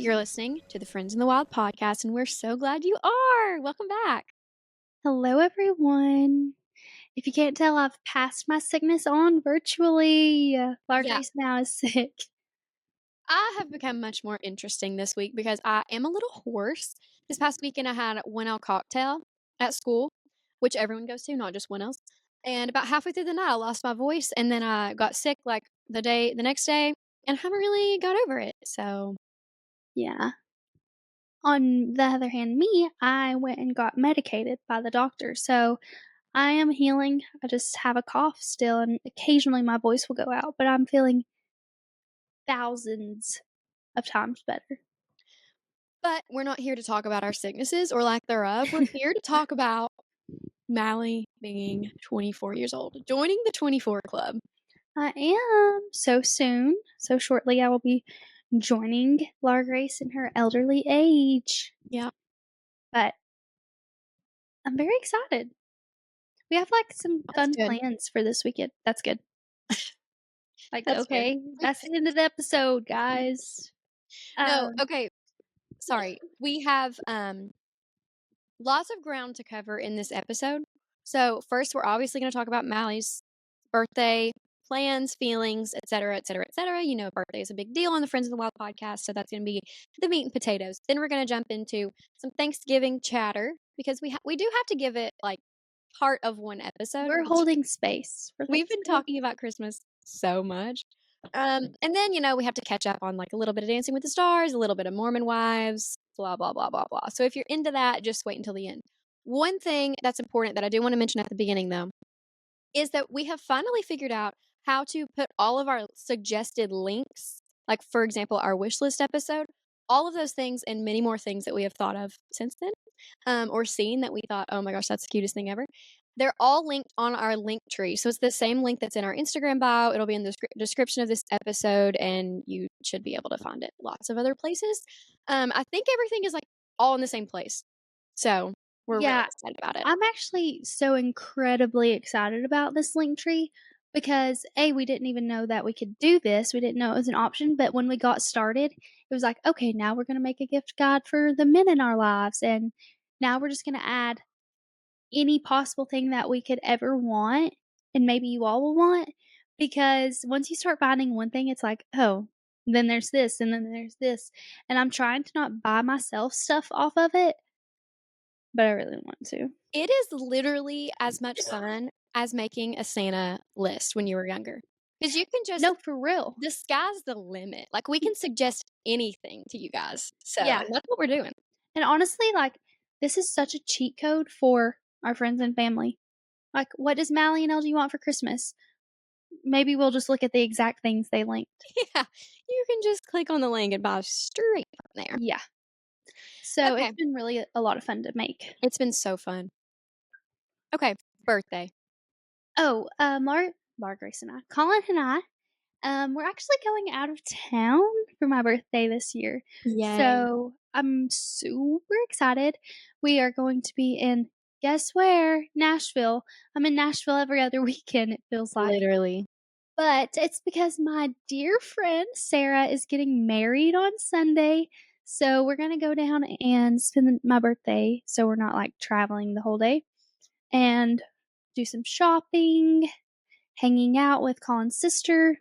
You're listening to the Friends in the Wild podcast, and we're so glad you are. Welcome back. Hello, everyone. If you can't tell, I've passed my sickness on virtually. Grace now is sick. I have become much more interesting this week because I am a little hoarse. This past weekend, I had one L cocktail at school, which everyone goes to, not just one else. And about halfway through the night, I lost my voice, and then I got sick like the next day, and haven't really got over it. So, Yeah. On the other hand, I went and got medicated by the doctor. So I am healing. I just have a cough still, and occasionally my voice will go out, but I'm feeling thousands of times better. but we're not here to talk about our sicknesses or lack thereof. We're here to talk about Mallie being 24 years old, joining the 24 club. I am. So soon, so shortly, I will be joining Grace in her elderly age. Yeah. But I'm very excited. We have some fun plans for this weekend. That's good. That's okay, good. That's the end of the episode, guys. No, okay. Sorry. We have lots of ground to cover in this episode. So first, we're obviously going to talk about Mallie's birthday plans, feelings, etc., etc., etc. You know, birthday is a big deal on the Friends of the Wild podcast, so that's going to be the meat and potatoes. Then we're going to jump into some Thanksgiving chatter because we do have to give it part of one episode. We're holding space. We've been talking about Christmas so much. And then, we have to catch up on a little bit of Dancing with the Stars, a little bit of Mormon Wives, blah, blah, blah, blah, blah. So if you're into that, just wait until the end. One thing that's important that I do want to mention at the beginning, though, is that we have finally figured out how to put all of our suggested links, like, for example, our wish list episode, all of those things and many more things that we have thought of since then, or seen that we thought, oh my gosh, that's the cutest thing ever. They're all linked on our link tree. So it's the same link that's in our Instagram bio. It'll be in the description of this episode, and you should be able to find it lots of other places. I think everything is all in the same place. So we're really excited about it. I'm actually so incredibly excited about this link tree because we didn't even know that we could do this. We didn't know it was an option, but when we got started, it was like, okay, now we're going to make a gift guide for the men in our lives, and now we're just going to add any possible thing that we could ever want, and maybe you all will want, because once you start finding one thing, it's like, oh, then there's this, and then there's this, and I'm trying to not buy myself stuff off of it, but I really want to. It is literally as much fun as making a Santa list when you were younger. Because you can just... No, for real. The sky's the limit. We can suggest anything to you guys. So Yeah. that's what we're doing. And honestly, this is such a cheat code for our friends and family. What does Mallie and LG want for Christmas? Maybe we'll just look at the exact things they linked. Yeah. You can just click on the link and buy straight from there. Yeah. So It's been really a lot of fun to make. It's been so fun. Okay. Birthday. Oh, Grace and I, Colin and I, we're actually going out of town for my birthday this year. Yay. So I'm super excited. We are going to be in, guess where? Nashville. I'm in Nashville every other weekend, it feels like. Literally. But it's because my dear friend Sarah is getting married on Sunday. So we're going to go down and spend my birthday, so we're not traveling the whole day, and do some shopping, hanging out with Colin's sister,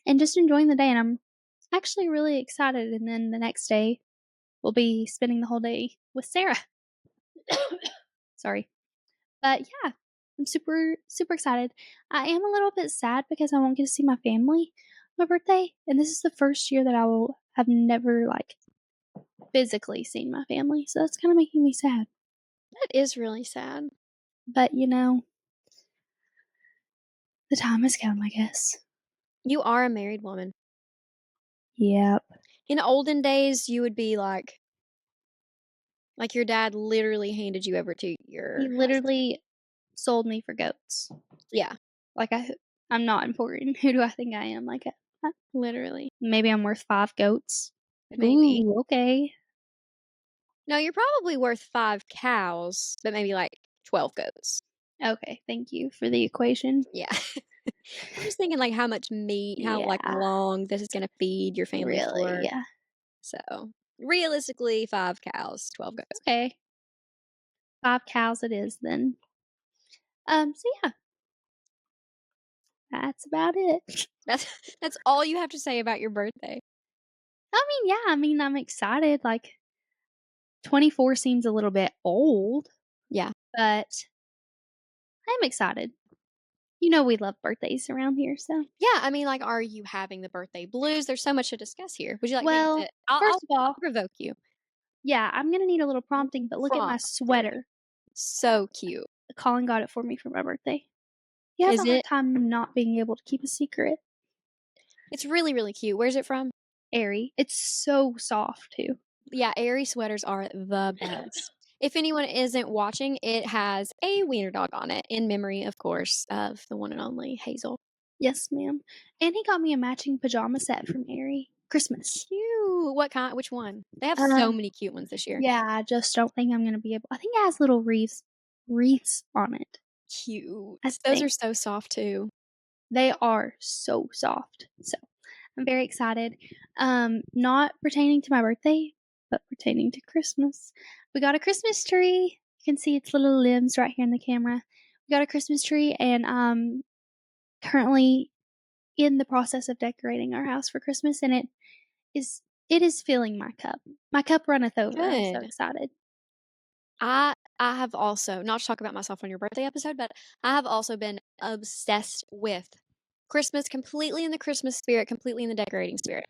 and just enjoying the day. And I'm actually really excited. And then the next day, we'll be spending the whole day with Sarah. Sorry. But yeah, I'm super, super excited. I am a little bit sad because I won't get to see my family on my birthday. And this is the first year that I will have never, physically seen my family. So that's kind of making me sad. That is really sad. But, the time has come, I guess. You are a married woman. Yep. In olden days, you would be like your dad literally handed you over to your He literally sold me for goats. Yeah. I'm not important. Who do I think I am? Literally. Maybe I'm worth 5 goats. Maybe. Ooh, okay. No, you're probably worth 5 cows, but maybe 12 goats. Okay, thank you for the equation. Yeah. I'm just thinking how much meat, how long this is gonna feed your family for. Yeah. So, realistically, 5 cows, 12 goats. Okay, 5 cows it is then. So yeah, that's about it. That's that's all you have to say about your birthday. Yeah, I'm excited, like, 24 seems a little bit old, Yeah. but I'm excited. You know we love birthdays around here, so Yeah, I mean, like, are you having the birthday blues? There's so much to discuss here. Would you like me well, to I'll first of all, provoke you. yeah, I'm gonna need a little prompting, Ooh, but look at my prompt. Here we go. sweater. So cute. Colin got it for me for my birthday. He has Is a hard it? time not being able to keep a secret. It's really, really cute. Where's it from? Airy. It's so soft too. Yeah, airy sweaters are the best. If anyone isn't watching, it has a wiener dog on it in memory, of course, of the one and only Hazel. Yes, ma'am. And he got me a matching pajama set from Airy. Christmas. Cute. What kind? Which one? They have so Um, many cute ones this year. yeah, I just don't think I'm gonna be able I think it has little wreaths on it, Cute. I Those are think. so soft too. They are so soft. So I'm very excited. Not pertaining to my birthday, but pertaining to Christmas. We got a Christmas tree. You can see its little limbs right here in the camera. We got a Christmas tree and currently in the process of decorating our house for Christmas and is it is filling my cup. My cup runneth over. I'm so Good. excited. I have also, not to talk about myself on your birthday episode, but I have also been obsessed with Christmas, completely in the Christmas spirit, completely in the decorating spirit,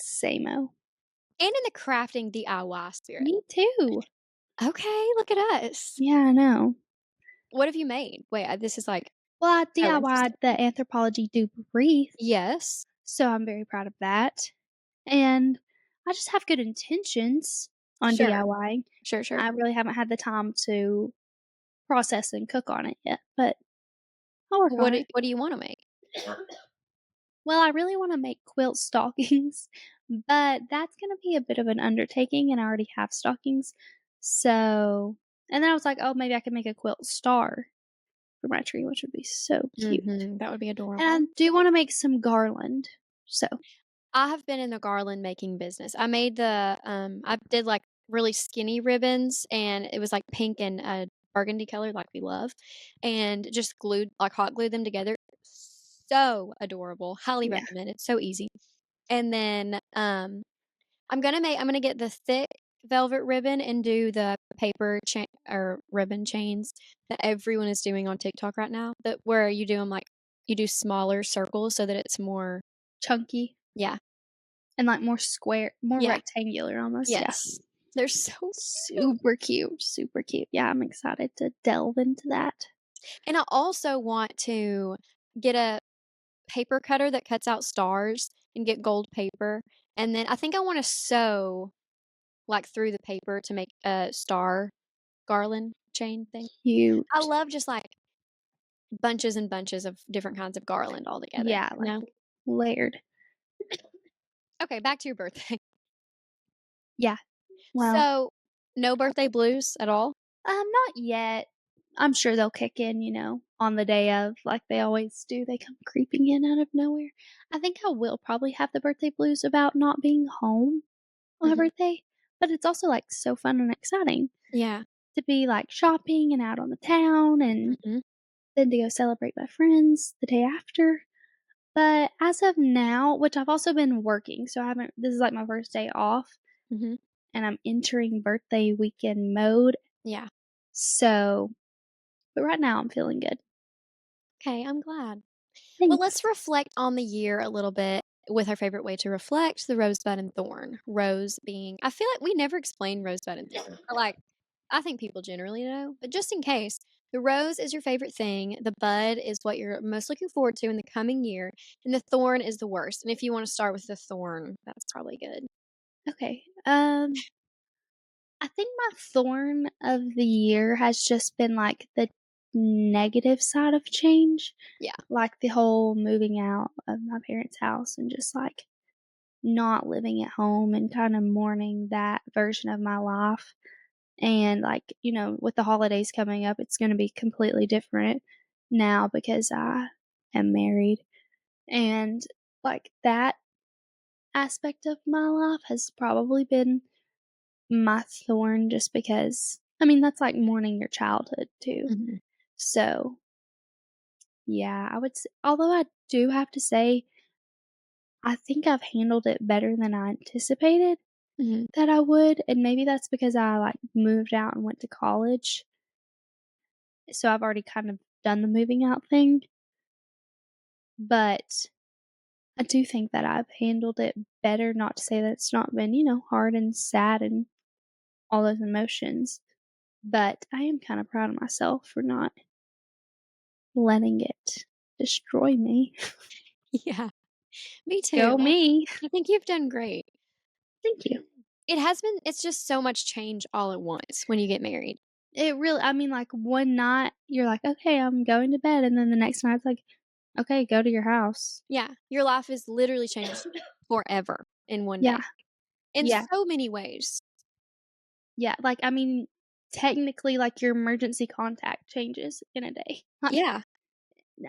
Same-o. and in the crafting DIY spirit. Me too. Okay, look at us. Yeah, I know. What have you made? Wait, this is like Well, I so DIY'd interesting. the Anthropologie dupe wreath, Yes. so I'm very proud of that. And I just have good intentions on Sure. DIYing. Sure, sure. I really haven't had the time to process and cook on it yet, but I'll work on it. What do you wanna make? Well, I really wanna make quilt stockings, but that's gonna be a bit of an undertaking, and I already have stockings. So and then I was like, "Oh, maybe I could make a quilt star for my tree, which would be so cute." Mhm, that would be And I adorable. do wanna make some garland. So, I have been in the garland making business. I did, like, really skinny ribbons, and it was, like, pink and, burgundy color like we love, and just hot glued them together. So adorable, highly yeah, recommend, it's so easy. And then, I'm gonna get the thick velvet ribbon and do the paper chain or ribbon chains that everyone is doing on TikTok right now, that where you do them like you do smaller circles so that it's more. chunky Yeah. and, like, more square more Yeah. rectangular almost, yeah. Yes. They're so cute. Super cute, super cute. Yeah, I'm excited to delve into that. And I also want to get a paper cutter that cuts out stars and get gold paper, and then I think I wanna sew, like, through the paper to make a star garland chain thing. I Cute. love just, like, bunches and bunches of different kinds of garland all together, Yeah, you like, know? layered. Okay, back to your birthday. Yeah, well, So, no birthday blues at all? not yet. I'm sure they'll kick in, on the day of, like they always do. They come creeping in out of nowhere. I think I will probably have the birthday blues about not being home on my Mhm. birthday, but it's also, like, so fun and exciting Yeah. to be, like, shopping and out on the town and Mhm. then to go celebrate my friends the day after. But as of now, which I've also been working, so I haven't this is, like, my first day off, Mhm. and I'm entering birthday weekend mode, Yeah. so but right now I'm feeling good. Okay, I'm glad. Well, let's Thanks. reflect on the year a little bit with our favorite way to reflect, the rosebud and thorn. Rose being I feel like we never explain rosebud and thorn, but, like, I think people generally know, but just in case, the rose is your favorite thing, the bud is what you're most looking forward to in the coming year, and the thorn is the worst, and if you wanna start with the thorn, that's probably good. Okay, I think my thorn of the year has just been, like, the negative side of change, Yeah. like, the whole moving out of my parents' house and just, like, not living at home and kinda mourning that version of my life. And, like, with the holidays coming up, it's gonna be completely different now because I am married, and, like, that aspect of my life has probably been my thorn just because I mean, that's like mourning your childhood too. Mhm, So, yeah, I would s although I do have to say, I think I've handled it better than I anticipated mhm, that I would, and maybe that's because I, like, moved out and went to college, so I've already kind of done the moving out thing, but I do think that I've handled it better, not to say that it's not been, hard and sad and all those emotions, but I am kinda proud of myself for not letting it destroy me. yeah, me Go too. me. I think you've done great. Thank you. It's just so much change all at once when you get married. It really I mean, like, one night, you're like, "Okay, I'm going to bed," and then the next night, it's like, "Okay, go to your house." Yeah, your life is literally changed forever in one Yeah, day, in yeah, so many ways. yeah, like, I mean, technically, like, your emergency contact changes in a day. Like, Yeah.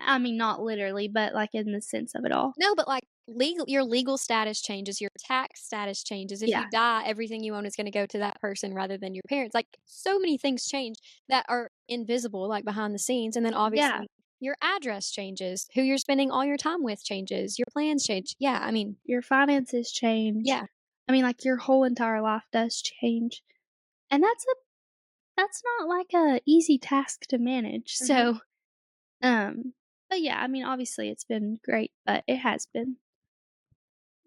I mean, not literally, but, like, in the sense of it all. No, but, like, your legal status changes, your tax status changes. If Yeah, you die, everything you own is gonna go to that person rather than your parents. Like, so many things change that are invisible, like, behind the scenes, and then yeah, obviously your address changes, who you're spending all your time with changes, your plans change. Yeah, I mean, your finances change. yeah. I mean, like, your whole entire life does change, and that's not, like, a easy task to manage, Mhm. so, um but, yeah, I mean, obviously, it's been great, but it has been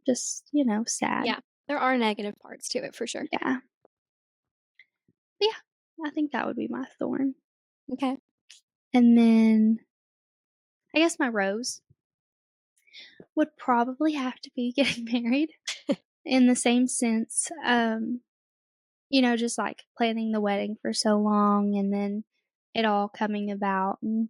just, sad. Yeah, there are negative parts to it for sure. Yeah. But yeah, I think that would be my thorn. Okay. And then I guess my rose would probably have to be getting married in the same sense. Just like planning the wedding for so long and then it all coming about. And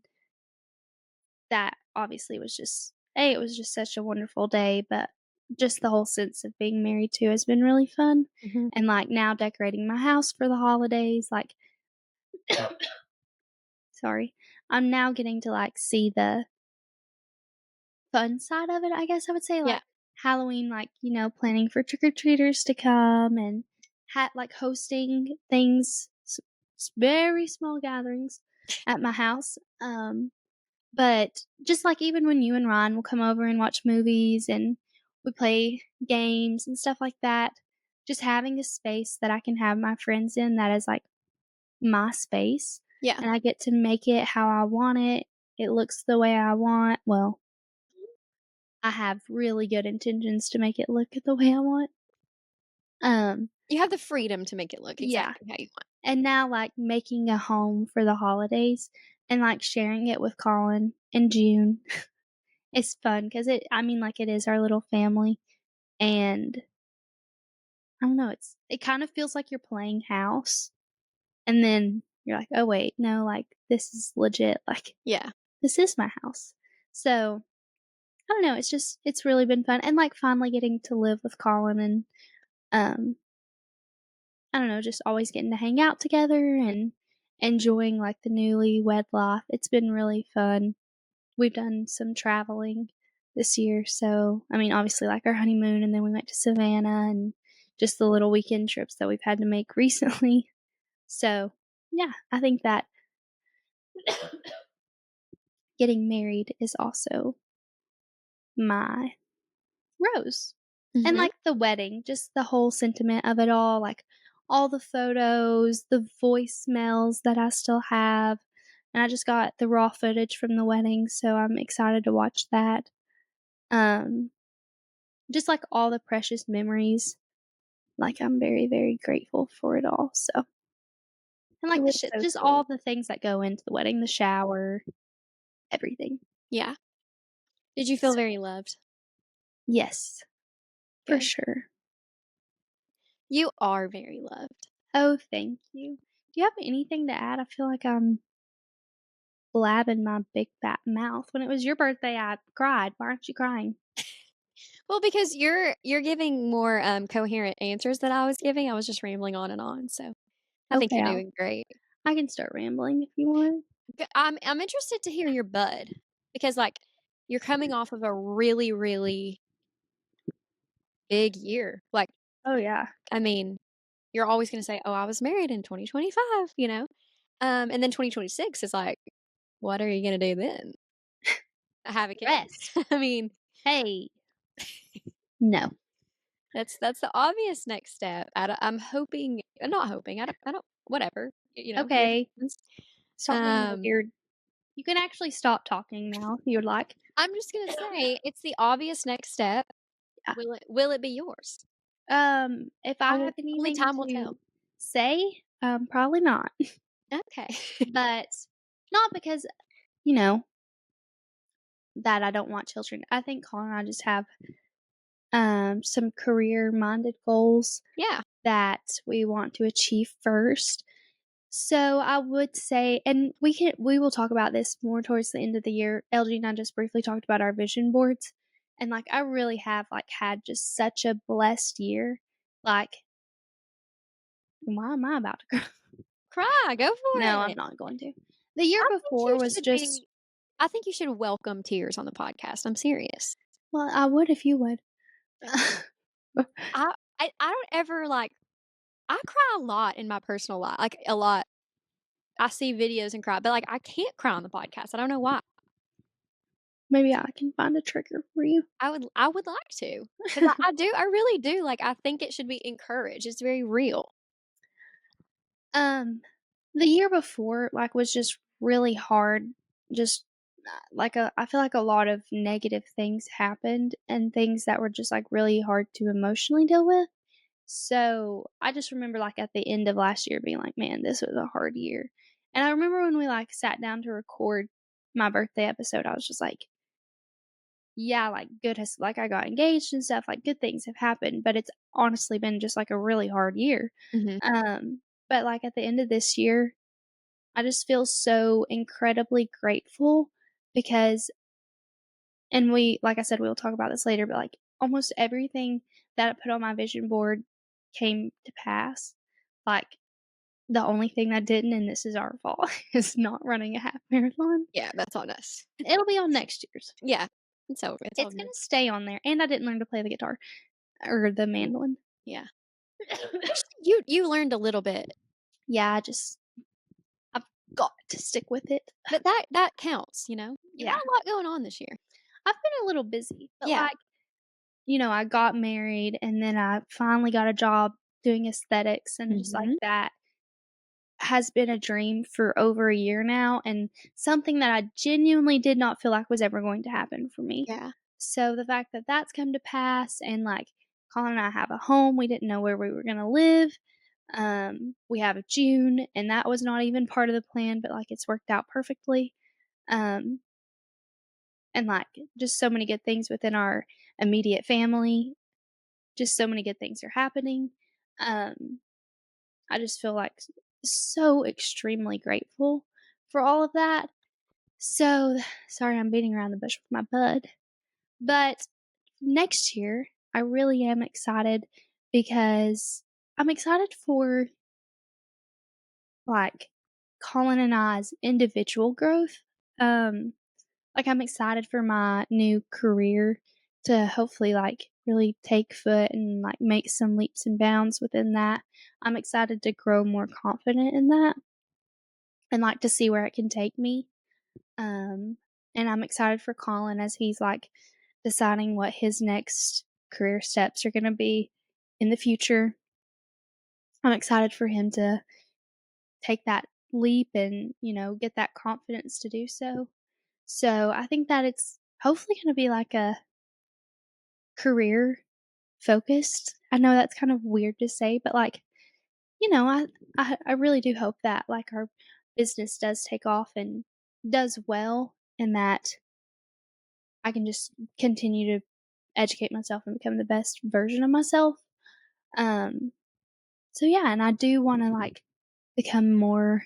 that obviously was just, it was just such a wonderful day, but just the whole sense of being married too has been really fun. Mhm. And like now decorating my house for the holidays, like, sorry, I'm now getting to like see the fun side of it, I guess I would say, Yeah. like, Halloween, like, planning for trick-or-treaters to come and like, hosting things, very small gatherings at my house, but just, like, even when you and Ryan will come over and watch movies and we play games and stuff like that, just having a space that I can have my friends in that is, like, my space, Yeah. and I get to make it how I want it, it looks the way I want well, I have really good intentions to make it look the way I want. Um, You have the freedom to make it look yeah, exactly how you want. and now, like, making a home for the holidays and, like, sharing it with Colin and June is fun because I mean, like, it is our little family, and I don't know, it kind of feels like you're playing house, and then you're like, "Oh, wait, no, like, this is legit, like, Yeah. this is my house." So, I don't know, it's really been fun, and, like, finally getting to live with Colin and, um I don't know, just always getting to hang out together and enjoying like the newlywed life. It's been really fun. We've done some traveling this year. So, I mean, obviously, like our honeymoon, and then we went to Savannah and just the little weekend trips that we've had to make recently. So, yeah, I think that getting married is also my rose. And, Mhm. like, the wedding, just the whole sentiment of it all, like, all the photos, the voicemails that I still have, and I just got the raw footage from the wedding, so I'm excited to watch that. Um, just, like, all the precious memories, like, I'm very, very grateful for it all, so and, It like, the was so just all sweet. the things that go into the wedding, the shower, everything. Yeah. Did you feel So very loved? yes, for Good. sure. You are very loved. Oh, thank you. Do you have anything to add? I feel like I'm blabbing my big fat mouth. When it was your birthday, I cried. Why aren't you crying? Well, because you're giving more, coherent answers than I was giving. I was just rambling on and on, so I think Okay, you're doing great. I can start rambling if you want. I'm interested to hear your bud because, like, you're coming off of a really, really big year. Like, Oh, yeah. I mean, you're always gonna say, "Oh, I was married in 2025," you know? And then 2026 is like, what are you gonna do then? Have a kid? Rest. I mean, Hey. No. that's the obvious next step. I'm hoping not hoping, I don't whatever, here's Okay. happens. Stop being Um, weird. You can actually stop talking now if you would like. I'm just gonna say it's the obvious next step. Yeah. Will it be yours? If I have Only anything time will to tell. say, probably not. Okay. But not because, you know, that I don't want children. I think Colin and I just have some career minded goals Yeah. that we want to achieve first. So I would say, and we will talk about this more towards the end of the year. LG and I just briefly talked about our vision boards, and like I really have like had just such a blessed year. Like, why am I about to cry? Cry, go for No, I'm it. not going to. The year I think before you was should just, be I think you should welcome tears on the podcast, I'm serious. well, I would if you would. I I don't ever, like I cry a lot in my personal life, like, a lot. I see videos and cry, but, like, I can't cry on the podcast, I don't know why. Maybe I can find a trigger for you. I would like to, 'cause I really do, like, I think it should be encouraged, it's very real. um, the year before, like, was just really hard. Just I feel like a lot of negative things happened and things that were just like really hard to emotionally deal with. So I just remember like at the end of last year being like, man, this was a hard year. And I remember when we like sat down to record my birthday episode, I was just like, yeah, like good has like I got engaged and stuff, like good things have happened, but it's honestly been just like a really hard year. Mhm. But like at the end of this year, I just feel so incredibly grateful because, and we, like I said, we'll talk about this later, but like almost everything that I put on my vision board came to pass. Like the only thing that didn't, and this is our fault, is not running a half marathon. Yeah, that's on us. It'll be on next year's. Yeah. It's all It's good. gonna stay on there, and I didn't learn to play the guitar or the mandolin. Yeah. You learned a little bit, Yeah, I've got to stick with it. but that counts, You got Yeah, a lot going on this year. I've been a little busy, but Yeah. like, I got married and then I finally got a job doing aesthetics, and just like Mhm. that has been a dream for over a year now, and something that I genuinely did not feel like was ever going to happen for me. Yeah. So the fact that that's come to pass, and like Colin and I have a home, we didn't know where we were going to live. We have a June, and that was not even part of the plan, but like it's worked out perfectly. Um, and like just so many good things within our immediate family. Just so many good things are happening. Um, I just feel like so extremely grateful for all of that. So, sorry, I'm beating around the bush with my bud. But next year, I really am excited because I'm excited for like Colin and I's individual growth. Um, like I'm excited for my new career to hopefully like really take foot and like make some leaps and bounds within that. I'm excited to grow more confident in that and like to see where it can take me. Um, and I'm excited for Colin as he's like deciding what his next career steps are going to be in the future. I'm excited for him to take that leap and, get that confidence to do so. So I think that it's hopefully going to be like a career focused. I know that's kind of weird to say, but like, I really do hope that like our business does take off and does well, and that I can just continue to educate myself and become the best version of myself. Um, so yeah, and I do want to like become more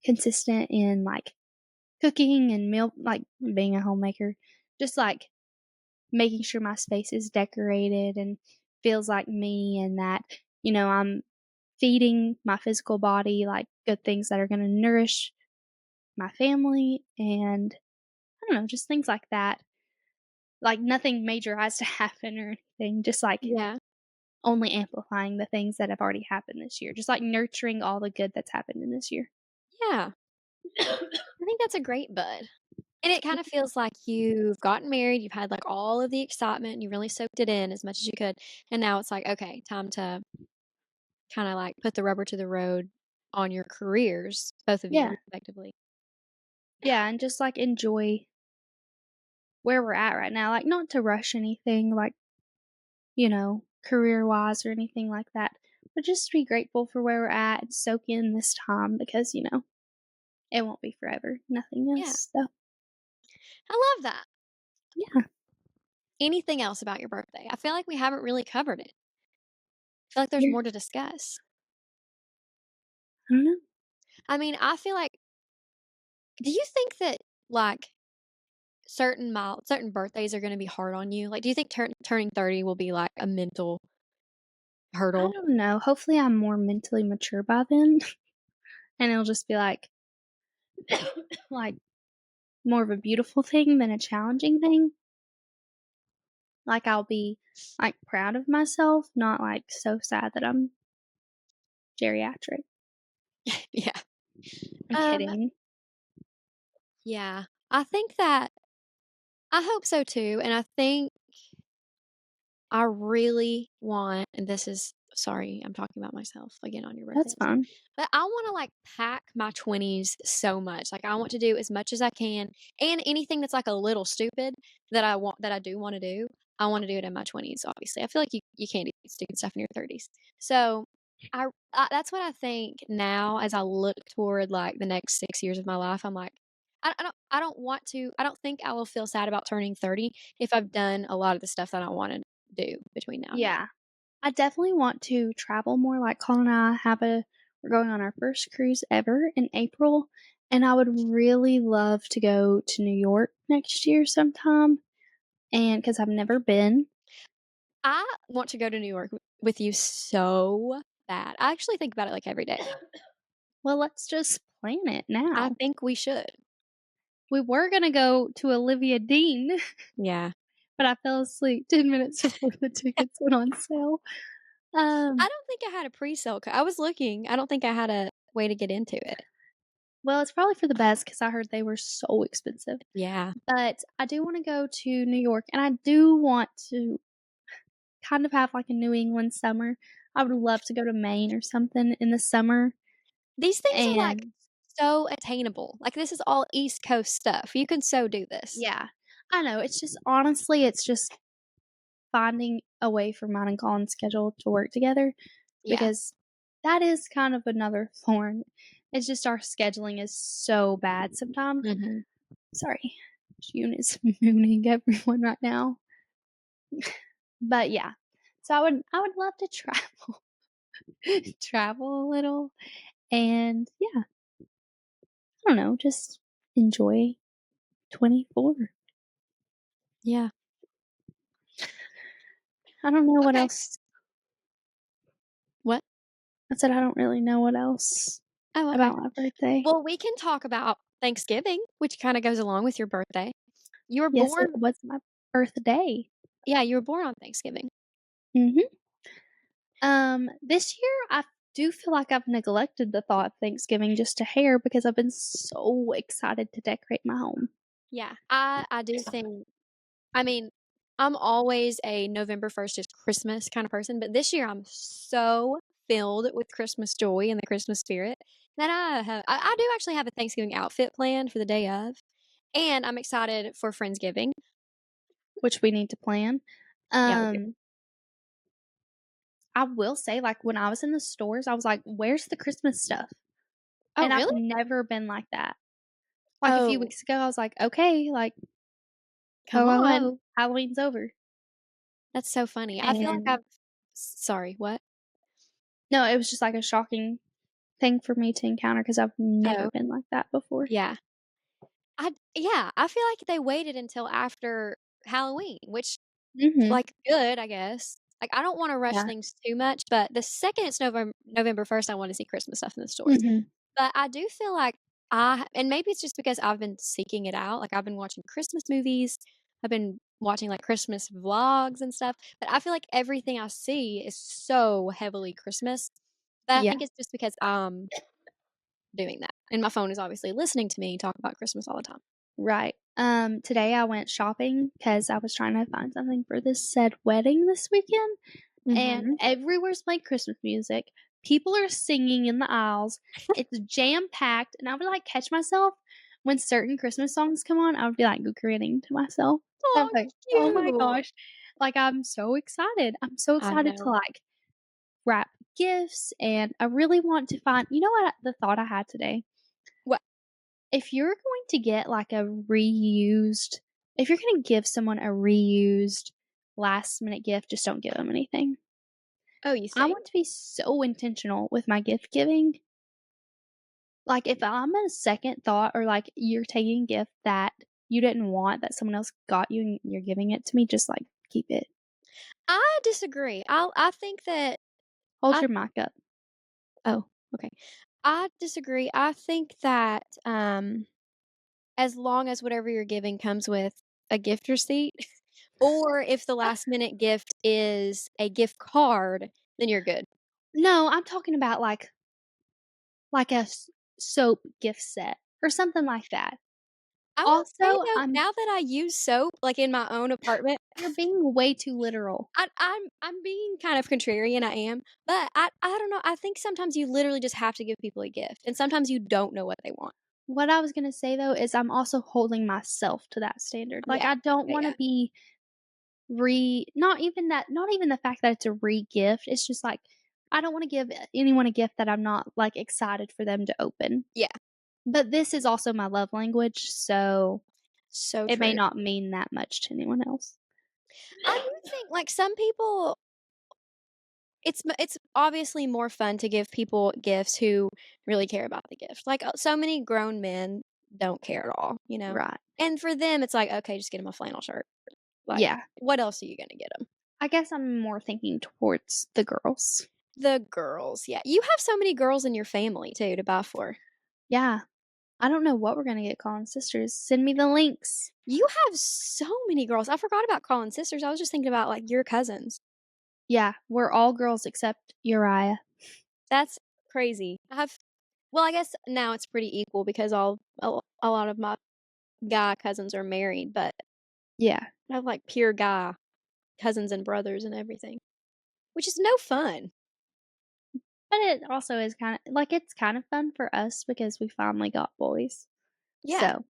consistent in like cooking and meal, like being a homemaker, just like making sure my space is decorated and feels like me, and that, I'm feeding my physical body like good things that are going to nourish my family, and I don't know, just things like that. Like, nothing major has to happen or anything, just, like, Yeah. only amplifying the things that have already happened this year, just, like, nurturing all the good that's happened in this year. Yeah. I think that's a great bud. And it kind of feels like you've gotten married, you've had, like, all of the excitement, and you really soaked it in as much as you could, and now it's like, "Okay, time to kinda, like, put the rubber to the road on your careers," both of you Yeah, respectively. yeah, and just, like, enjoy where we're at right now, like, not to rush anything, like, career-wise or anything like that, but just be grateful for where we're at and soak in this time because, it won't be forever, nothing Yeah, is, so, I love that. yeah, Anything else about your birthday? I feel like we haven't really covered it. I feel like there's yeah, more to discuss. I don't know. I mean, I feel like do you think that, like, certain birthdays are gonna be hard on you? Like, do you think turning 30 will be, like, a mental I hurdle? don't know, hopefully I'm more mentally mature by then, and it'll just be like, more of a beautiful thing than a challenging thing. Like, I'll be, like, proud of myself, not, like, so sad that I'm geriatric. Yeah. I'm Um, kidding. yeah. I think that I hope so too, and I think I really want and this is sorry, I'm talking about myself again on your That's birthdays. fine. But I wanna, like, pack my 20s so much. Like, I want to do as much as I can, and anything that's, like, a little stupid that I do wanna do, I wanna do it in my 20s, obviously. I feel like you can't do stupid stuff in your 30s. So, that's what I think now as I look toward, like, the next 6 years of my life, I'm like, I don't think I will feel sad about turning 30 if I've done a lot of the stuff that I wanna do between now and then. Yeah. I definitely want to travel more, like, Colin and I we're going on our first cruise ever in April, and I would really love to go to New York next year sometime, and because 'cause I've never been. I want to go to New York with you so bad. I actually think about it, like, every day. Well, let's just plan it I now. think we should. We were gonna go to Olivia Dean, Yeah. but I fell asleep 10 minutes before the tickets went on sale. I Um, don't think I had a pre-sale co I was looking. I don't think I had a way to get into it. well, it's probably for the best because I heard they were so expensive. Yeah. But I do wanna go to New York, and I do want to kind of have, like, a New England summer. I would love to go to Maine or something in the summer, These things are, like, and so attainable. Like, this is all East Coast stuff. You can so do this. yeah. I know, it's just honestly, it's just finding a way for mine and Colin's schedule to work together Yeah. because that is kind of another thorn. It's just our scheduling is so bad sometimes. Mhm. Sorry. June is mooning everyone right now. But yeah. So I would love to travel travel a little and yeah, I don't know, just enjoy 24. Yeah. I don't know what Okay. else. What? I said I don't really know what else Oh, okay. about my birthday. Well, we can talk about Thanksgiving, which kinda goes along with your birthday. You were Yes, it born was my birthday. yeah, you were born on Thanksgiving. Mhm. This year I do feel like I've neglected the thought of Thanksgiving just a hair because I've been so excited to decorate my home. Yeah. I do think I mean, I'm always a November 1st is Christmas kind of person, but this year I'm so filled with Christmas joy and the Christmas spirit that I do actually have a Thanksgiving outfit planned for the day of, and I'm excited for Friendsgiving. Which we need to plan. Yeah, we do. Um, I will say, like, when I was in the stores, I was like, "Where's the Christmas stuff?" Oh, And I've really? never been like that. Like, a few Oh, weeks ago, I was like, "Okay, like, come ho, ho, on. ho, Halloween's over." That's so funny. I feel like And sorry, what? no, it was just, like, a shocking thing for me to encounter because 'cause I've never Oh, been like that before. yeah. Yeah, I feel like they waited until after Halloween, which Mhm. like, good, I guess. Like, I don't wanna rush Yeah. things too much, but the second it's November 1st, I wanna see Christmas stuff in the stores. Mhm. But I do feel like and maybe it's just because I've been seeking it out, like, I've been watching Christmas movies, I've been watching, like, Christmas vlogs and stuff, but I feel like everything I see is so heavily Christmas that I Yeah, think it's just because I'm doing that, and my phone is obviously listening to me talk about Christmas all the time. right. Today I went shopping because I was trying to find something for this said wedding this weekend, and Mhm. everywhere's playing Christmas music. People are singing in the aisles. It's jam packed, and I would like catch myself when certain Christmas songs come on. I would be like grinning to myself. I was Aw, like, "Oh my cute. gosh!" Like I'm so excited. I'm so I excited to know. like wrap gifts, and I really want to find. You know what? The thought I had today. What? If you're going to get like a reused, if you're going to give someone a reused last minute gift, just don't give them anything. Oh, you I think? want to be so intentional with my gift giving. Like, if I'm a second thought or like you're taking a gift that you didn't want that someone else got you and you're giving it to me, just like keep it. I disagree. I think that Hold I your mic up. oh, okay. I disagree. I think that, as long as whatever you're giving comes with a gift receipt, or if the last minute gift is a gift card, then you're good. No, I'm talking about like a soap gift set or something like that. I will say Also, though, now that I use soap, like, in my own apartment, you're being way too literal. I'm being kind of contrarian, I am, but I don't know, I think sometimes you literally just have to give people a gift, and sometimes you don't know what they want. What I was gonna say though is I'm also holding myself to that standard. Like Yeah. I don't Yeah, want yeah. to be not even the fact that it's a re-gift. It's just like I don't want to give anyone a gift that I'm not like excited for them to open. Yeah. But this is also my love language, so So it may true. not mean that much to anyone else. I do think, like, some people it's obviously more fun to give people gifts who really care about the gift. Like, so many grown men don't care at all, you know? Right. And for them, it's like, "Okay, just get 'em a flannel shirt." Like, Yeah. what else are you gonna get them? I guess I'm more thinking towards the girls. The girls, yeah. You have so many girls in your family too to buy for. Yeah. I don't know what we're gonna get Colin's sisters. Send me the links. You have so many girls. I forgot about Colin's sisters. I was just thinking about, like, your cousins. Yeah, we're all girls except Uriah. That's crazy. I have well, I guess now it's pretty equal because a lot of my guy cousins are married, but Yeah. I have, like, pure guy cousins and brothers and everything, which is no fun. But it also is kinda like, it's kind of fun for us because we finally got boys. Yeah, So,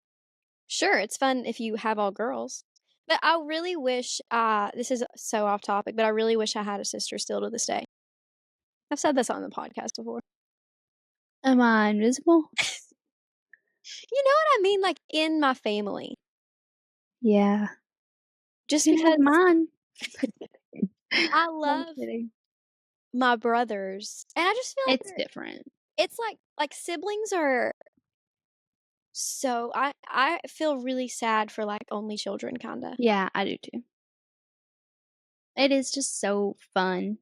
sure, it's fun if you have all girls, but I really wish, this is so off topic, but I really wish I had a sister still to this day. I've said this on the podcast before. am I invisible? You know what I mean? Like, in my family, Yeah. just You can have because mine. I I'm love kidding. my brothers, and I just feel like It's different. it's like siblings are so I feel really sad for, like, only children kinda. Yeah, I do too. It is just so fun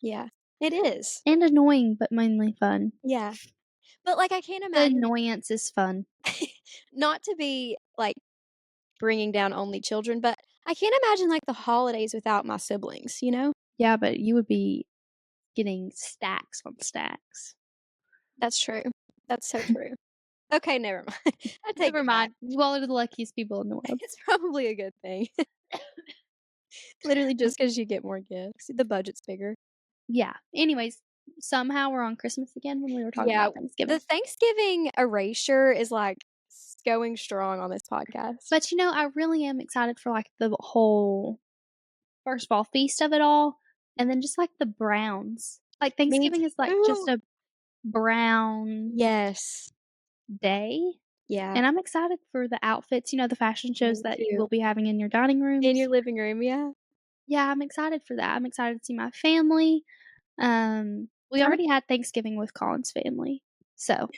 Yeah, it is. and annoying, but mainly fun. Yeah, but, like, I can't The imagine annoyance is fun. not to be, like, bringing down only children, but I can't imagine, like, the holidays without my siblings, you know? Yeah, but you would be getting stacks on stacks. That's true. That's so true. Okay, never mind. I take Never it back. mind. You all are the luckiest people in the world. It's probably a good thing. Literally just because you get more gifts. The budget's bigger. Yeah. Anyways, somehow we're on Christmas again when we were talking Yeah, about the Thanksgiving. Thanksgiving erasure is, like, going strong on this podcast. But, I really am excited for, like, the whole first of all, feast of it all, and then just, like, the browns. Like, Me Thanksgiving is, like, just too. a brown Yes. day, Yeah, and I'm excited for the outfits, the fashion shows me that you too. will be having in your dining In rooms. your living room, yeah. Yeah, I'm excited for that. I'm excited to see my family. We I'm already had Thanksgiving with Colin's family, so,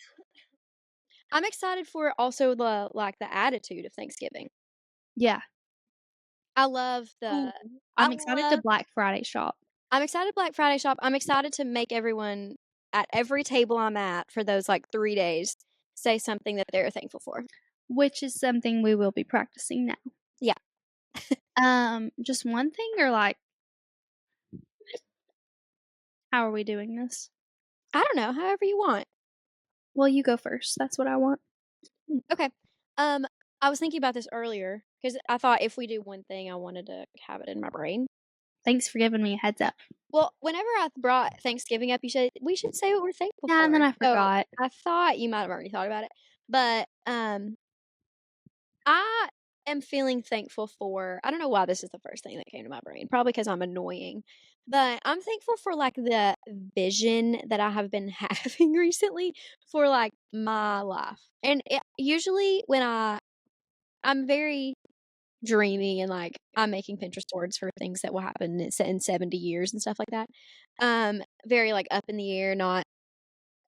I'm excited for also the attitude of Thanksgiving. yeah. I love Ooh, the I I'm excited to love Black Friday shop. I'm excited Black Friday shop. I'm excited to make everyone at every table I'm at for those, like, 3 days say something that they're thankful for. Which is something we will be practicing now. Yeah. Just one thing or, like, how are we doing this? I don't know, however you want. Well, you go first. That's what I want. Okay. Um, I was thinking about this earlier because I thought if we do one thing, I wanted to have it in my brain. Thanks for giving me a heads up. Well, whenever I brought Thanksgiving up, you said we should say what we're thankful Yeah, and then for. I So forgot. I thought you might have already thought about it, but I am feeling thankful for. I don't know why this is the first thing that came to my brain. Probably because I'm annoying, but I'm thankful for like the vision that I have been having recently for like my life. And usually when I'm very dreamy and like I'm making Pinterest boards for things that will happen in 70 years and stuff like that. Very like up in the air, not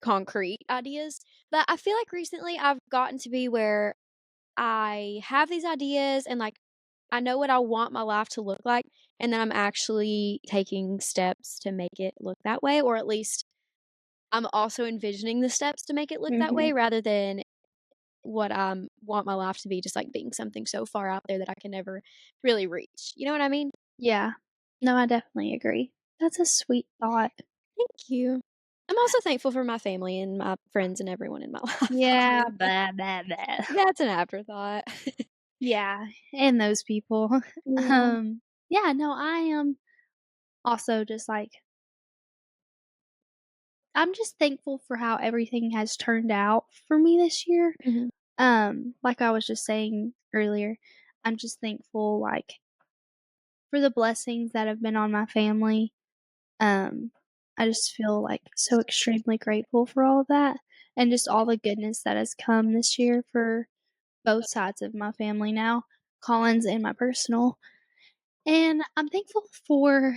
concrete ideas. But I feel like recently I've gotten to be where I have these ideas and like I know what I want my life to look like, and then I'm actually taking steps to make it look that way, or at least I'm also envisioning the steps to make it look that Mhm. way rather than what I want my life to be just like being something so far out there that I can never really reach. You know what I mean? Yeah. No, I definitely agree. That's a sweet thought. Thank you. I'm also thankful for my family and my friends and everyone in my life, Yeah, obviously. blah, blah, blah. That's an afterthought. Yeah, and those people. Yeah. Yeah, no, I am also just, like I'm just thankful for how everything has turned out for me this year. Mhm. Like I was just saying earlier, I'm just thankful, like, for the blessings that have been on my family. Um, I just feel, like, so extremely grateful for all of that and just all the goodness that has come this year for both sides of my family now, Colin's and my personal. And I'm thankful for,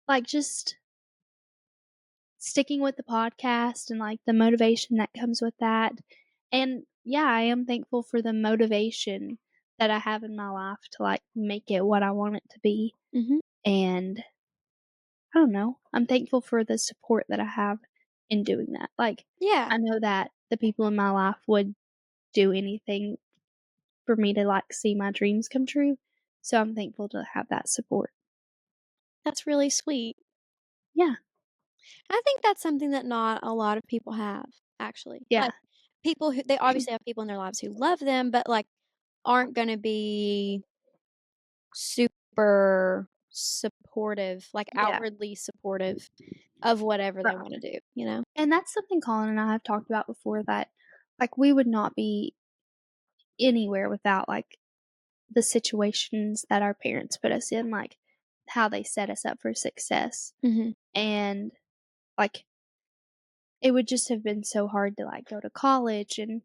like, just sticking with the podcast and, like, the motivation that comes with that. And, yeah, I am thankful for the motivation that I have in my life to, like, make it what I want it to be. Mhm. And I don't know, I'm thankful for the support that I have in doing that. Like, Yeah, I know that the people in my life would do anything for me to, like, see my dreams come true, so I'm thankful to have that support. that's really sweet. Yeah, I think that's something that not a lot of people have, actually. yeah, Like, people who they obviously have people in their lives who love them, but, like, aren't gonna be super supportive, like, yeah, outwardly supportive of whatever they right. wanna do, you know? And that's something Colin and I have talked about before that, like, we would not be anywhere without, like, the situations that our parents put us in, like, how they set us up for success. Mhm. And, like, it would just have been so hard to, like, go to college and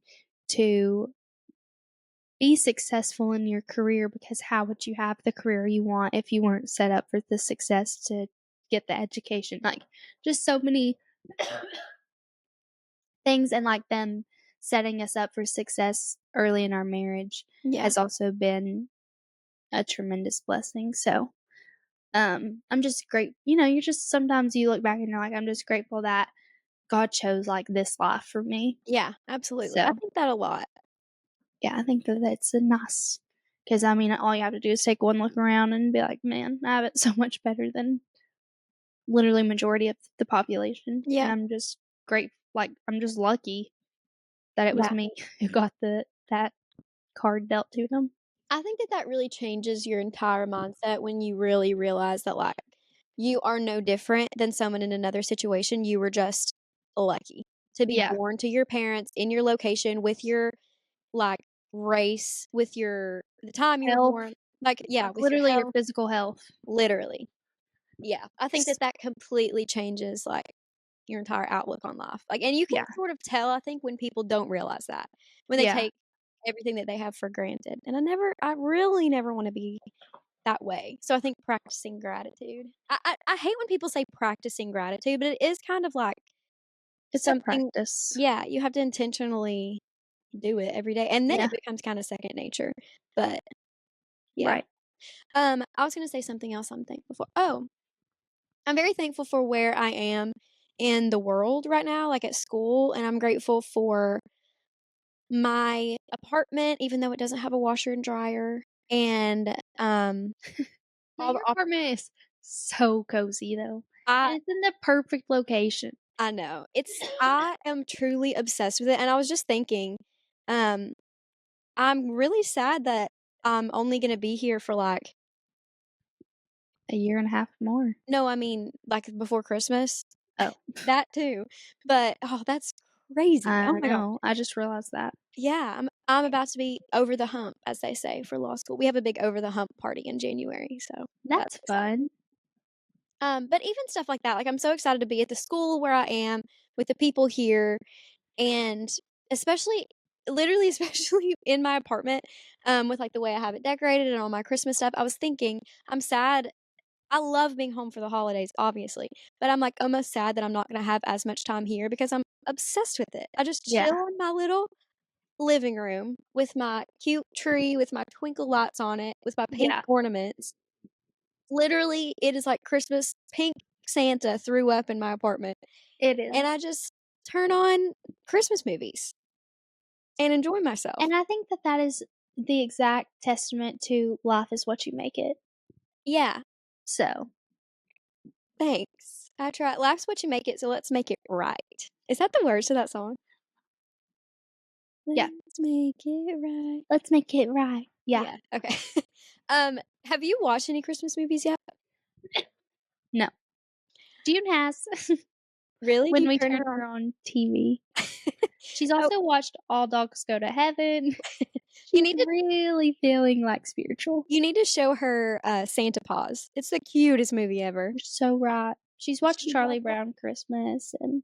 to be successful in your career because how would you have the career you want if you weren't set up for the success to get the education? Like, just so many things and, like, them setting us up for success early in our marriage Yeah. has also been a tremendous blessing. So, I'm just you're just sometimes you look back and you're like, I'm just grateful that God chose, like, this life for me. Yeah, absolutely. I So, think that a lot. yeah, I think that that's a nice because I mean, all you have to do is take one look around and be like, "Man, I have it so much better than literally majority of the population," and Yeah. I'm just lucky that it was Yeah. me who got that card dealt to them. I think that that really changes your entire mindset when you really realize that, like, you are no different than someone in another situation, you were just lucky to be Yeah, born to your parents in your location with your, like, race, with your the time you were health, born, like yeah, like, with your literally your health, physical health. literally. Yeah, I think that S that completely changes, like, your entire outlook on life, like and you can Yeah, sort of tell, I think, when people don't realize that, when they yeah, take everything that they have for granted, and I really never wanna be that way, so I think practicing gratitude I hate when people say practicing gratitude, but it is kind of like it's a something practice. yeah, you have to intentionally do it every day, and then Yeah, it becomes kinda second nature, but yeah. right. I was gonna say something else I'm thankful for. Oh, I'm very thankful for where I am in the world right now, like at school, and I'm grateful for my apartment, even though it doesn't have a washer and dryer, and, Now all the your op apartment is so cozy though, I and it's in the perfect location. I know. I am truly obsessed with it, and I was just thinking, um, I'm really sad that I'm only gonna be here for, like A year and a half more. no, I mean, like, before Christmas. Oh, That too, but, oh, that's crazy. Oh I my god. know, I just realized that. Yeah, I'm about to be over the hump, as they say, for law school. We have a big over the hump party in January, so that's That's exciting. fun. But even stuff like that, like, I'm so excited to be at the school where I am, with the people here, and especially literally, especially in my apartment, with, like, the way I have it decorated and all my Christmas stuff, I was thinking, I'm sad. I love being home for the holidays, obviously, but I'm, like, almost sad that I'm not gonna have as much time here because I'm obsessed with it. I just Yeah, chill in my little living room with my cute tree with my twinkle lights on it, with my pink yeah, ornaments. Literally, it is like Christmas. Pink Santa threw up in my apartment, it and is. I just turn on Christmas movies and enjoy myself. And I think that that is the exact testament to life is what you make it. Yeah, So, thanks. I try life's what you make it, so let's make it right. Is that the words to that song? yeah, Let's make it right. let's make it right. Yeah, Yeah, okay. Have you watched any Christmas movies yet? no. June has Really? Do when you we turn turned it on? her on TV. She's Oh, also watched All Dogs Go to Heaven. you She's need to really feeling, like, spiritual. you need to show her, Santa Paws. It's the cutest movie ever. You're so right. She's watched She Charlie loves it. Brown Christmas and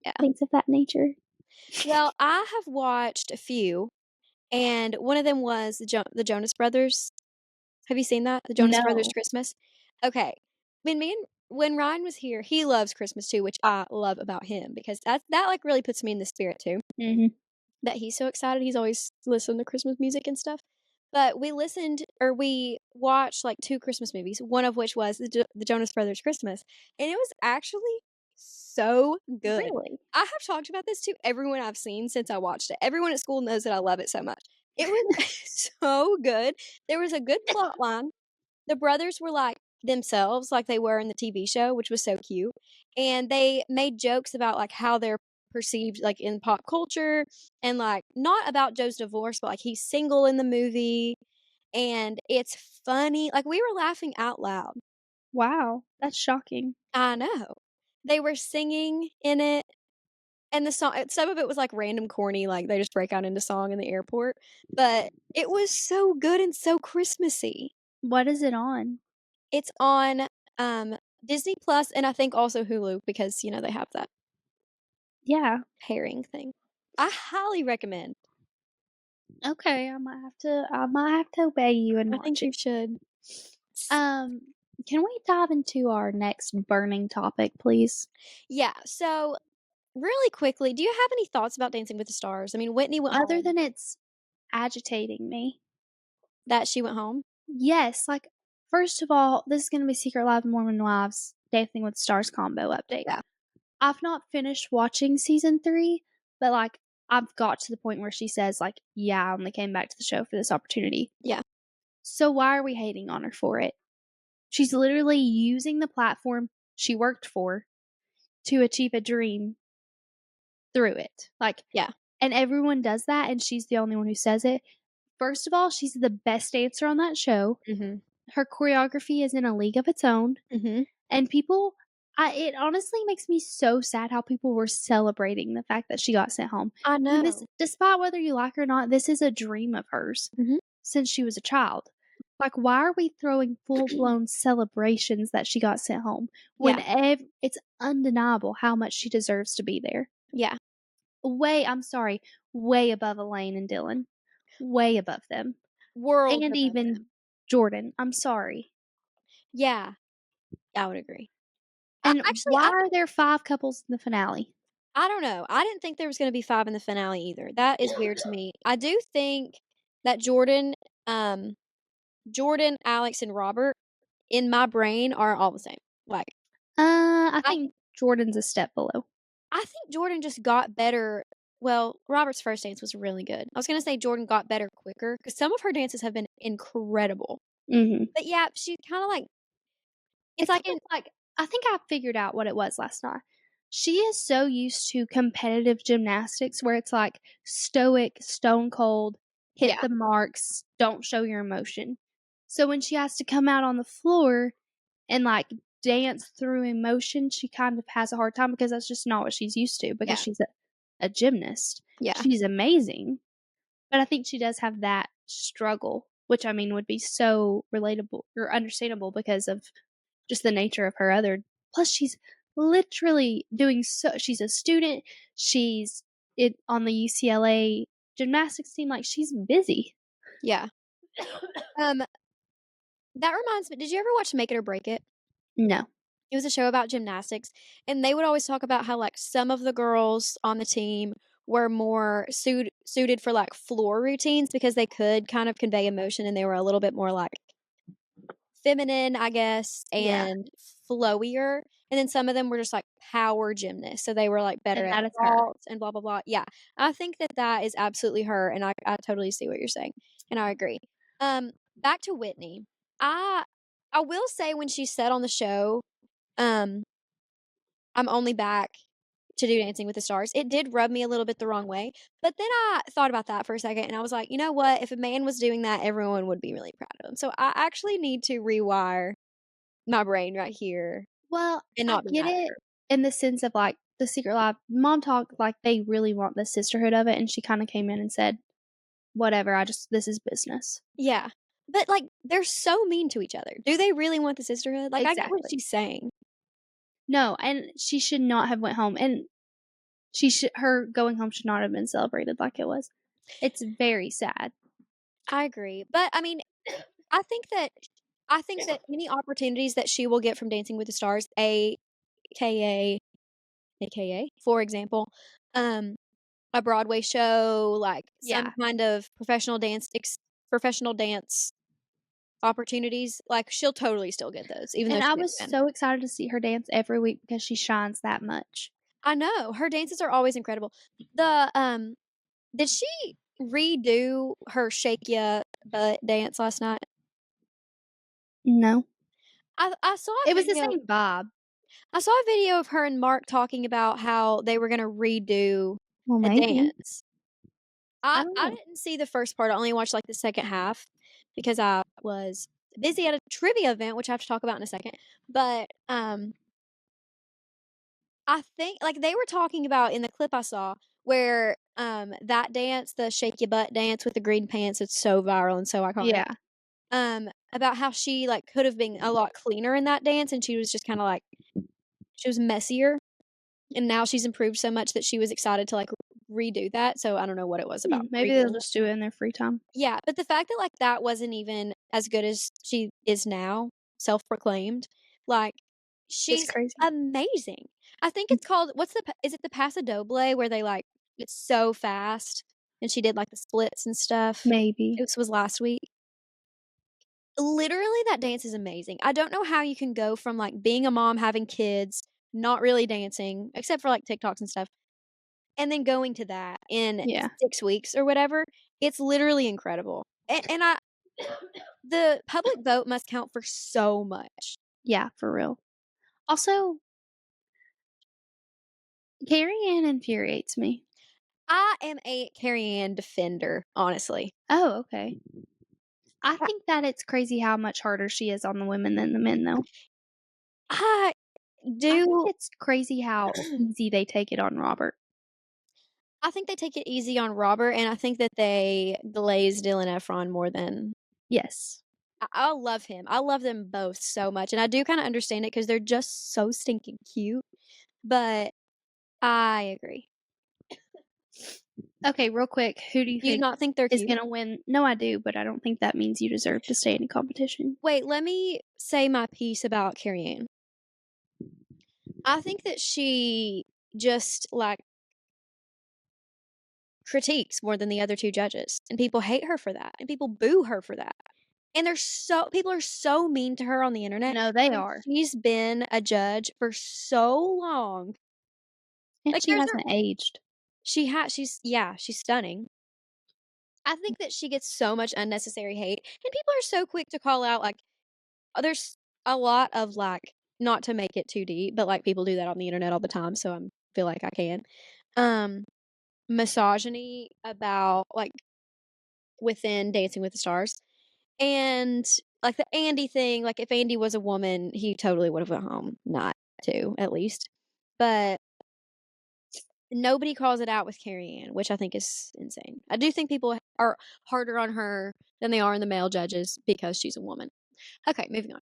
Yeah. things of that nature. Well, I have watched a few, and one of them was the Jonas Brothers. Have you seen that? The Jonas Brothers No. Christmas? Okay. When Ryan was here, he loves Christmas too, which I love about him because that, like, really puts me in the spirit too. Mhm. That he's so excited, he's always listening to Christmas music and stuff. But we watched, like, 2 Christmas movies, one of which was the Jonas Brothers Christmas, and it was actually so good. Really? I have talked about this to everyone I've seen since I watched it. Everyone at school knows that I love it so much. It was so good. There was a good plot line. The brothers were like themselves, like they were in the TV show, which was so cute, and they made jokes about, like, how they're perceived, like, in pop culture and, like, not about Joe's divorce, but, like, he's single in the movie, and it's funny, like, we were laughing out loud. Wow, that's shocking. I know. They were singing in it, and the song some of it was, like, random corny, like, they just break out into song in the airport, but it was so good and so Christmassy. What is it on? It's on, Disney Plus and I think also Hulu because, they have that Yeah. pairing thing. I highly recommend. Okay, I might have to obey you and I think watch it. you should. S Um, can we dive into our next burning topic, please? Yeah, so, really quickly, do you have any thoughts about Dancing with the Stars? I mean, Whitney went Other home. than it's agitating me. That she went home? Yes, like, first of all, this is gonna be Secret Life of Mormon Wives Dancing with the Stars combo update. Yeah, I've not finished watching season 3, but, like, I've got to the point where she says, like, "Yeah, I only came back to the show for this opportunity." yeah, So why are we hating on her for it? She's literally using the platform she worked for to achieve a dream through it. Like, yeah. and everyone does that, and she's the only one who says it. First of all, she's the best dancer on that show. Mhm, Her choreography is in a league of its own. mhm. And people it honestly makes me so sad how people were celebrating the fact that she got sent home. I When this know. despite whether you like her or not, this is a dream of hers Mhm. since she was a child. Like, why are we throwing full-blown celebrations that she got sent home when Yeah, it's undeniable how much she deserves to be there? yeah. I'm sorry, way above Elaine and Dylan. Way above them. Worlds And above even them. Jordan, I'm sorry. Yeah, I would agree. And Actually, why are there 5 couples in the finale? I don't know. I didn't think there was gonna be 5 in the finale either. That is weird to me. I do think that um Jordan, Alex, and Robert, in my brain, are all the same. Like, I I think Jordan's a step below. I think Jordan just got better well, Robert's first dance was really good. I was gonna say Jordan got better quicker because some of her dances have been incredible. Mhm. But yeah, she kinda like it's It's like almost like I think I figured out what it was last night. She is so used to competitive gymnastics where it's like stoic, stone cold, hit yeah, the marks, don't show your emotion. So when she has to come out on the floor and like dance through emotion, she kind of has a hard time because that's just not what she's used to because yeah, she's a gymnast. yeah, She's amazing, but I think she does have that struggle, which I mean would be so relatable or understandable because of just the nature of her other plus she's literally doing so she's a student, she's it on the UCLA gymnastics team, like, she's busy. yeah. Um, that reminds me, did you ever watch Make It or Break It? No. It was a show about gymnastics, and they would always talk about how, like, some of the girls on the team were more suited for, like, floor routines because they could kind of convey emotion and they were a little bit more, like, feminine, I guess, Yeah, and flowier, and then some of them were just, like, power gymnasts, so they were, like, better and at that is her. vaults and blah, blah, blah. Yeah, I think that that is absolutely her, and I totally see what you're saying, and I agree. Back to Whitney. I I will say when she said on the show, um I'm only back to do Dancing with the Stars. It did rub me a little bit the wrong way, but then I thought about that for a second and I was like, "You know what? If a man was doing that, everyone would be really proud of him." So I actually need to rewire my brain right here Well, and I not be get mad at it her. in the sense of, like, The Secret Life. Mom talk, like, they really want the sisterhood of it, and she kinda came in and said, "Whatever, I just this is business." Yeah. But, like, they're so mean to each other. Do they really want the sisterhood? Like, I get what Exactly. she's saying. No, and she should not have went home, and she should her going home should not have been celebrated like it was. It's very sad. I agree. But, I mean, I think that I think that any opportunities that she will get from Dancing with the Stars, AKA, for example, um, a Broadway show, like, some Yeah, kind of professional dance opportunities, like, she'll totally still get those, even though and she I never was been. so excited to see her dance every week because she shines that much. I know, her dances are always incredible. The, did she redo her Shake Ya Butt dance last night? No. I saw a It was the video same vibe. I saw a video of her and Mark talking about how they were gonna redo Well, a maybe. dance. I I don't know. didn't see the first part, I only watched, like, the second half because I was busy at a trivia event, which I have to talk about in a second, but, I think like, they were talking about in the clip I saw where, that dance, the Shake Your Butt dance with the green pants, it's so viral and so iconic, Yeah. about how she, like, could have been a lot cleaner in that dance, and she was just kinda, like she was messier, and now she's improved so much that she was excited to, like, redo that, so I don't know what it was about Maybe they'll redoing it. just do it in their free time. Yeah, but the fact that, like, that wasn't even as good as she is now, self-proclaimed, like, It's she's crazy. amazing. I think it's called what's the pa is it the Paso Doble where they, like it's so fast, and she did, like, the splits and stuff? Maybe. It was last week. Literally, that dance is amazing. I don't know how you can go from, like, being a mom, having kids, not really dancing, except for, like, TikToks and stuff, and then going to that in Yeah. 6 weeks or whatever. It's literally incredible. And I the public vote must count for so much. Yeah, for real. Also, Carrie Ann infuriates me. I am a Carrie Ann defender, honestly. Oh, okay. I I think that it's crazy how much harder she is on the women than the men, though. I I think do it's crazy how easy they take it on Robert. I think they take it easy on Robert, and I think that they glaze Dylan Efron more than Yes. I love him. I love them both so much, and I do kinda understand it because 'cause they're just so stinking cute, but I agree. Okay, real quick, who do you Do you think not think they're is cute? gonna win? No, I do, but I don't think that means you deserve to stay in a competition. Wait, let me say my piece about Carrie Ann. I think that she just, like, critiques more than the other 2 judges, and people hate her for that, and people boo her for that. And there's so people are so mean to her on the internet No, they when are. she's been a judge for so long. And Like, she hasn't aged. she's stunning. I think that she gets so much unnecessary hate, and people are so quick to call out, like, there's a lot of, like, not to make it too deep, but, like, people do that on the internet all the time, so I feel like I can. Um, Misogyny about, like, within Dancing with the Stars, and, like, the Andy thing, like, if Andy was a woman, he totally would've went home, not to, at least. But nobody calls it out with Carrie Ann, which I think is insane. I do think people are harder on her than they are on the male judges because she's a woman. Okay, moving on.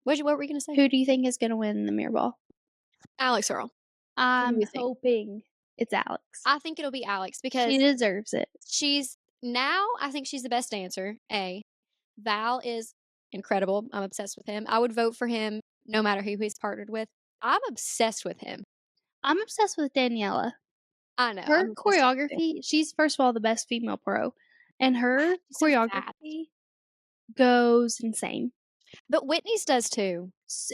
What were you gonna say? Who do you think is gonna win the mirror ball? Alex Earl. Who do I'm you think? hoping it's Alex. I think it'll be Alex She because deserves it. I think she's the best dancer, A. Val is incredible. I'm obsessed with him. I would vote for him no matter who he's partnered with. I'm obsessed with him. I'm obsessed with Daniela. I know, Her I'm obsessed with him too. choreography, she's first of all the best female pro, and her She's so fast. choreography goes insane. But Whitney's does too.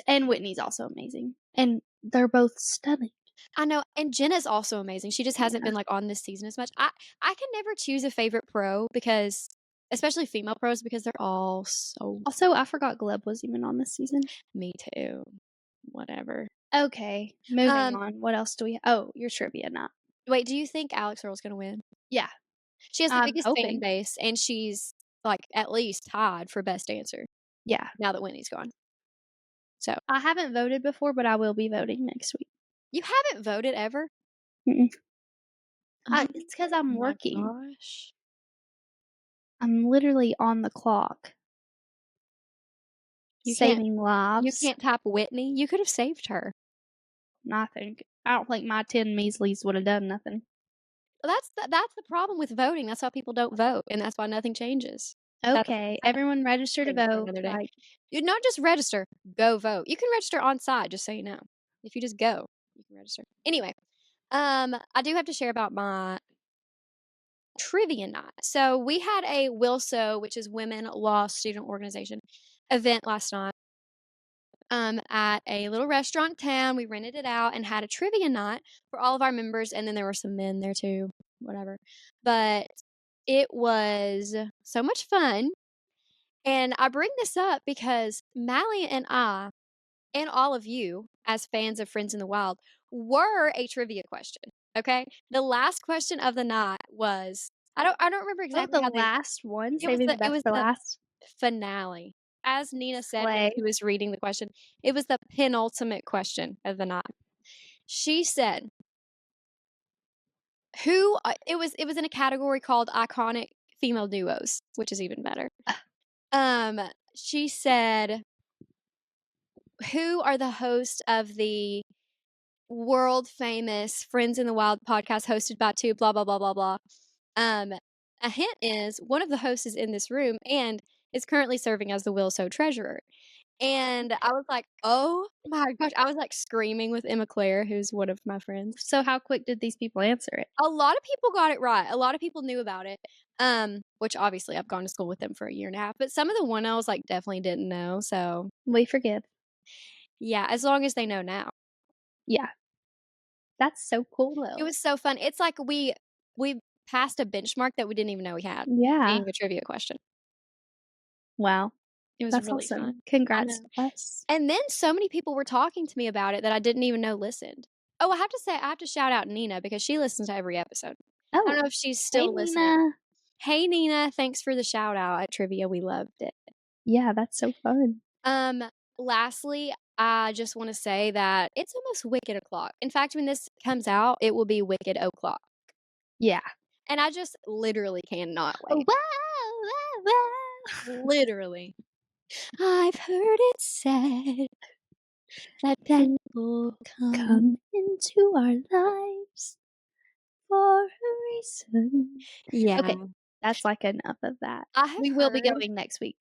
And Whitney's also amazing, and they're both stunning. I know, and Jenna's also amazing. She just hasn't Yeah. been, like, on this season as much. I can never choose a favorite pro because especially female pros because they're all so Also, I forgot Gleb was even on this season. me too. Whatever. Okay, moving Um, on. What else do we oh, your trivia not. wait, do you think Alex Earl's gonna win? Yeah, She has the I'm biggest fan hoping. base, and she's, like, at least tied for best dancer Yeah. now that Whitney's gone. So, I haven't voted before, but I will be voting next week. you haven't voted ever? Mm-mm. Oh It's because 'cause I'm my working. gosh. I'm literally on the clock You can't saving you lives. can't type Whitney? You could have saved her. I don't think my 10 measlies would have done nothing. Well, that's the problem with voting. That's why people don't vote, and that's why nothing changes. That's Okay, everyone register to thing for vote, another day. like You not just register, go vote. You can register on site, just so you know. If you just go, you can register. Anyway, I do have to share about my trivia night. So we had a WILSO, which is Women Law Student Organization, event last night. At a little restaurant in town. We rented it out and had a trivia night for all of our members, and then there were some men there too, whatever. But it was so much fun. And I bring this up because Mallie and I, and all of you, as fans of Friends in the Wild, were a trivia question. Okay. The last question of the night was I don't remember oh, exactly the how they last one, it was saving the it best was for the last. finale. As Nina said when Slay. she was reading the question, it was the penultimate question of the night. She said, "Who?" It was in a category called iconic female duos, which is even better. Um, she said, "Who are the hosts of the world famous Friends in the Wild podcast hosted by two blah blah blah blah blah?" Um, a hint is one of the hosts is in this room and is currently serving as the Wilso treasurer. And I was like, "Oh my gosh." I was, like, screaming with Emma Claire, who's one of my friends. So how quick did these people answer it? A lot of people got it right. A lot of people knew about it, which obviously I've gone to school with them for a year and a half, but some of the one I was like, definitely didn't know, so, We forgive. yeah, as long as they know now. Yeah. That's so cool, It though. was so fun. It's like we passed a benchmark that we didn't even know we had, Yeah. being a trivia question. Wow. It was That's really awesome. fun. I Congrats know. to us. And then so many people were talking to me about it that I didn't even know listened. Oh, I have to shout out Nina because she listens to every episode. I don't Oh, know if she's hey, still listening. Nina. Hey, Nina, thanks for the shout out at trivia. We loved it. Yeah, that's so fun. Um, Lastly, I just want to say that it's almost Wicked o'clock. In fact, when this comes out, it will be Wicked o'clock. Yeah. And I just literally cannot Oh, wait. wow, wow, wow. Literally. I've heard it said that That people come. come into our lives for a reason. Yeah. Okay, that's, like, enough of that. I have We will be heard going next week.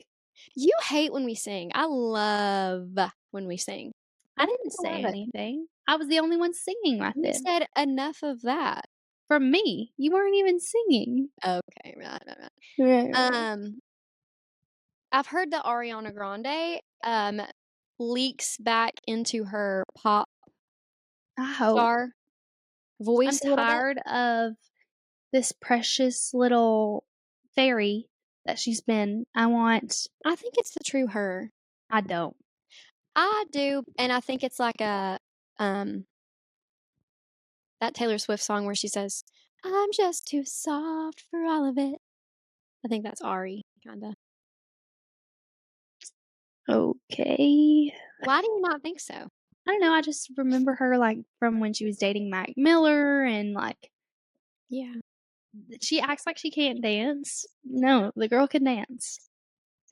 you hate when we sing. I love when we sing. I Why do didn't people say love it? anything. I was the only one singing right You then. said enough of that. From me. You weren't even singing. Okay, right. Right. Um, I've heard that Ariana Grande leaks back into her pop I hope. star I'm voice a little bit. tired of this precious little fairy that she's been. I think it's the true her. I don't. I do, and I think it's like um that Taylor Swift song where she says, "I'm just too soft for all of it." I think that's Ari, kinda. Okay. Why do you not think so? I don't know, I just remember her, like, from when she was dating Mac Miller and, like, Yeah. she acts like she can't dance. No, the girl can dance.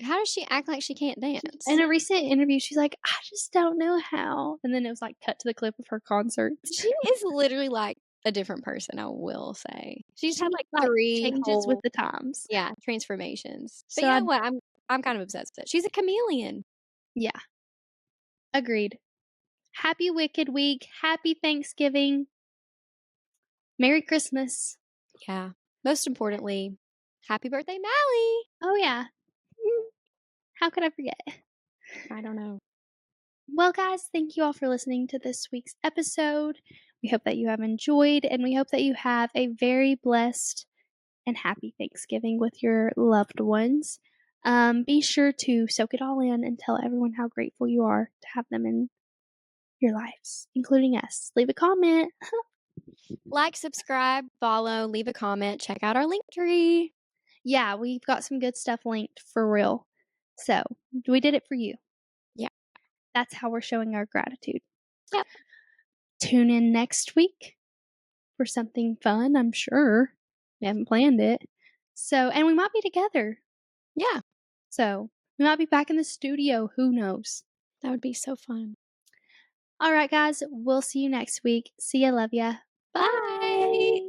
How does she act like she can't In dance? a recent interview, she's like, "I just don't know how." And then it was, like, cut to the clip of her concerts. She is literally like a different person, I will say. She's had She, like like, 3 changes with whole the times. yeah, transformations. But So you I know what? I'm kind of obsessed with it. She's a chameleon. yeah, agreed. Happy Wicked Week. Happy Thanksgiving. Merry Christmas. Yeah. Most importantly, happy birthday, Mallie! Oh, yeah. Mm, how could I forget? I don't know. Well, guys, thank you all for listening to this week's episode. We hope that you have enjoyed, and we hope that you have a very blessed and happy Thanksgiving with your loved ones. Be sure to soak it all in and tell everyone how grateful you are to have them in your lives, including us. Leave a comment. Like, subscribe, follow, leave a comment, check out our link tree. Yeah, we've got some good stuff linked for real. So, we did it for you. Yeah. That's how we're showing our gratitude. Yep. Tune in next week for something fun, I'm sure. We haven't planned it. So, and we might be together. Yeah. So, we might be back in the studio. Who knows? That would be so fun. All right, guys, we'll see you next week. See ya. Love ya. Bye.